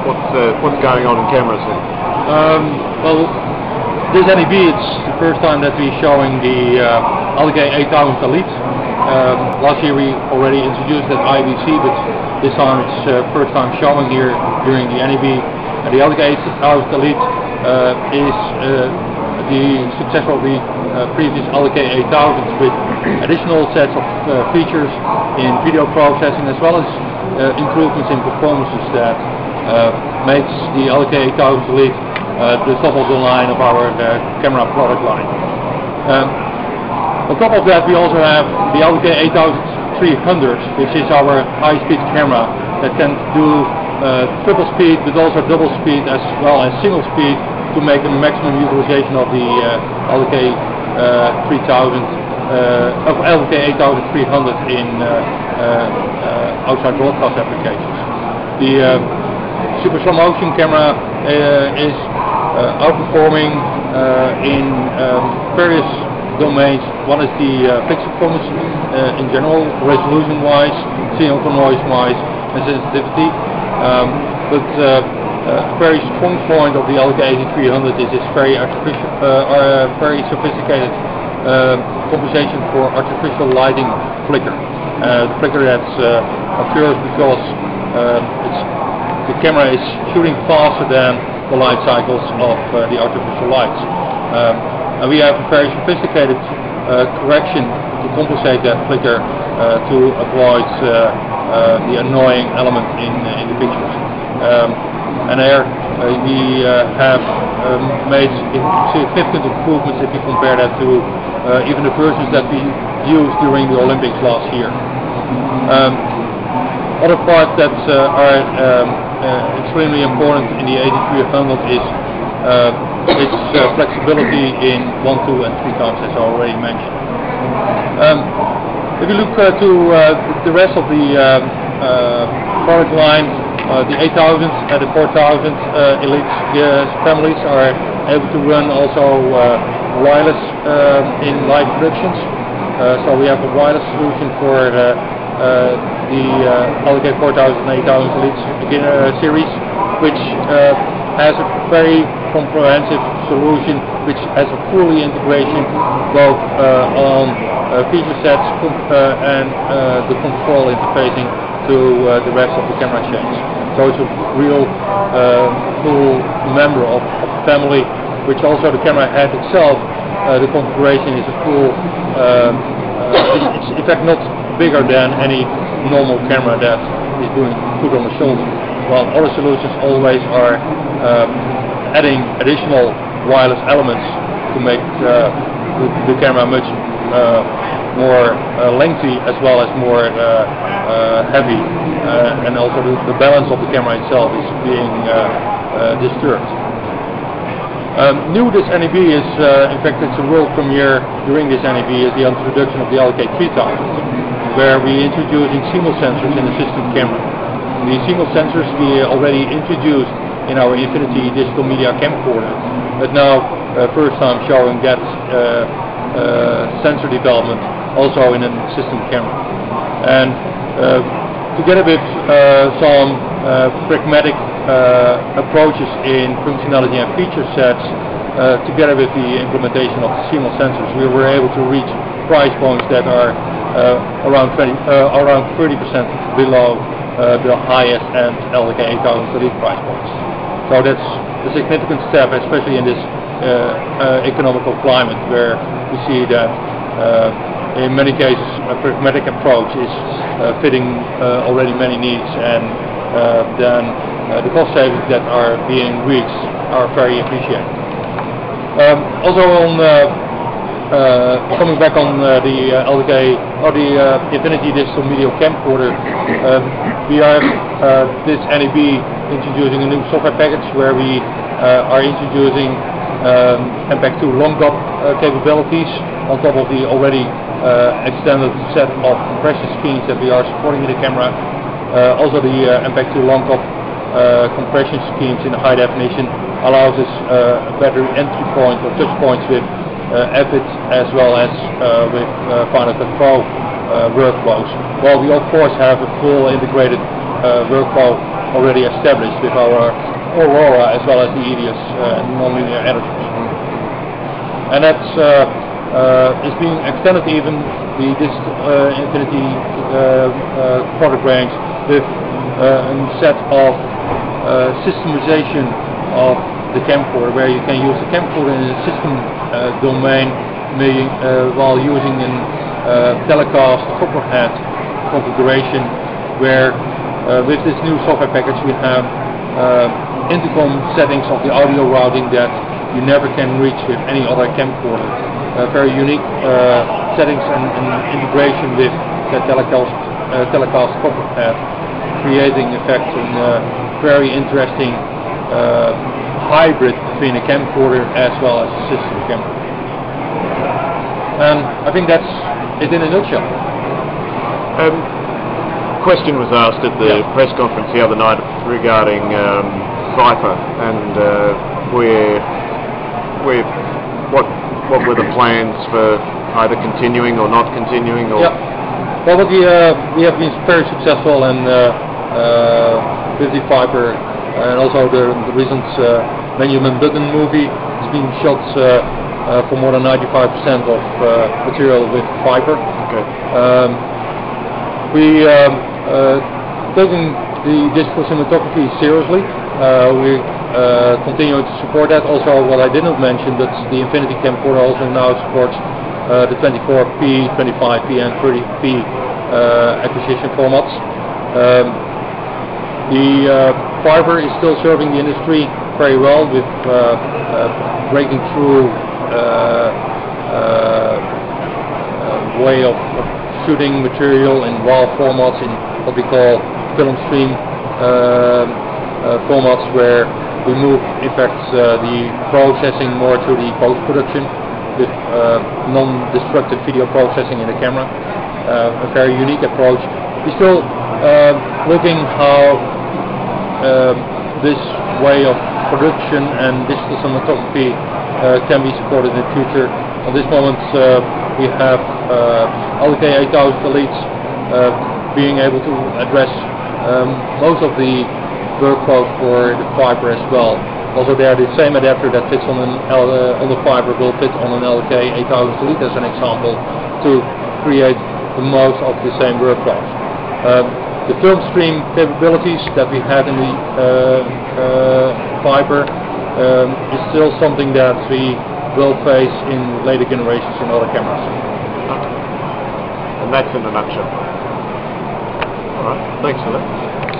what's going on in cameras here? Well, this NEB, it's the first time that we're showing the LK 8000 Elite. Last year we already introduced that IBC, but this time it's first time showing here during the NEB. And the LK 8000 Elite is the successor of the previous LK 8000 with additional sets of features in video processing, as well as improvements in performances that makes the LK 8000 Elite the top of the line of our camera product line. On top of that, we also have the LK 8300, which is our high-speed camera that can do triple speed, but also double speed as well as single speed to make the maximum utilization of the LK 3000 of LK 8300 in outside broadcast applications. The super slow motion camera is outperforming in various domains. One is the pixel performance in general, resolution-wise, signal to noise-wise, and sensitivity. But a very strong point of the LK 8300 is its very sophisticated compensation for artificial lighting flicker. The flicker that occurs because the camera is shooting faster than the light cycles of the artificial lights. And we have a very sophisticated correction to compensate that flicker to avoid the annoying element in the pictures. And there we have made significant improvements if you compare that to even the versions that we used during the Olympics last year. Other parts that are extremely important in the 8300 is its flexibility in 1, 2 and 3 times, as I already mentioned. If you look to the rest of the product line, the 8000 and the 4000 Elite families are able to run also wireless in live productions. So we have a wireless solution for the LK 4000 and 8000 Elite series, which has a very comprehensive solution which has a fully integration both on feature sets and the control interfacing to the rest of the camera chains. So it's a real full member of the family, which also the camera head itself, the configuration is a full, it's in fact not bigger than any normal camera that is being put on the shoulder. While other solutions always are adding additional wireless elements to make the camera much more lengthy as well as more heavy, and also the balance of the camera itself is being disturbed. New this NEB is, in fact it's a world premiere during this NEB, is the introduction of the LK 3000, where we're introducing signal sensors in the system camera. The signal sensors we already introduced in our Infinity digital media camcorder, but now first time showing that sensor development also in a system camera. And together with some pragmatic approaches in functionality and feature sets, together with the implementation of the signal sensors, we were able to reach price points that are around 30% below the highest end LK 8000 Elite price points. So that's a significant step, especially in this economical climate where we see that in many cases a pragmatic approach is fitting already many needs, and then the cost savings that are being reached are very appreciated. Also on coming back on the LK or the Infinity digital media camcorder, we have this NEB introducing a new software package where we are introducing MPEG-2 long dop capabilities on top of the already extended set of compression schemes that we are supporting in the camera. Also the MPEG-2 long dop compression schemes in high definition allows us a better entry point or touch points with Avid as well as with Final Cut Pro workflows. While we of course have a full integrated workflow already established with our Aurora as well as the EDS and nonlinear editors. And that's is being extended even the Infinity product range with a set of systemization of the camcorder, where you can use the camcorder in a system domain while using a telecast copperhead configuration, where with this new software package we have intercom settings of the audio routing that you never can reach with any other camcorder. Very unique settings and integration with the telecast copperhead, creating in fact a very interesting hybrid between a camcorder as well as a system camcorder. And I think that's it in a nutshell. Question was asked at the press conference the other night regarding Viper and what were the plans for either continuing or not continuing? Or well, we have been very successful and with the Viper, and also the recent Benjamin Button movie has been shot for more than 95% of material with Viper. Okay. We taking the digital cinematography seriously. We continue to support that. Also, what I did not mention, but the Infinity camcorder also now supports the 24p, 25p and 30p acquisition formats. The Viper is still serving the industry very well with breaking through way of shooting material in RAW formats, in what we call film stream formats, where we move in fact the processing more to the post-production with non-destructive video processing in the camera. A very unique approach. We're still looking how this way of production and digital cinematography can be supported in the future. At this moment we have LK 8000 elites being able to address most of the workflows for the Viper as well. Also there, the same adapter that fits on the Viper will fit on an LK 8000 elite as an example, to create the most of the same workflows. The film stream capabilities that we had in the Viper is still something that we will face in later generations in other cameras. And that's in a nutshell. Alright, thanks for that.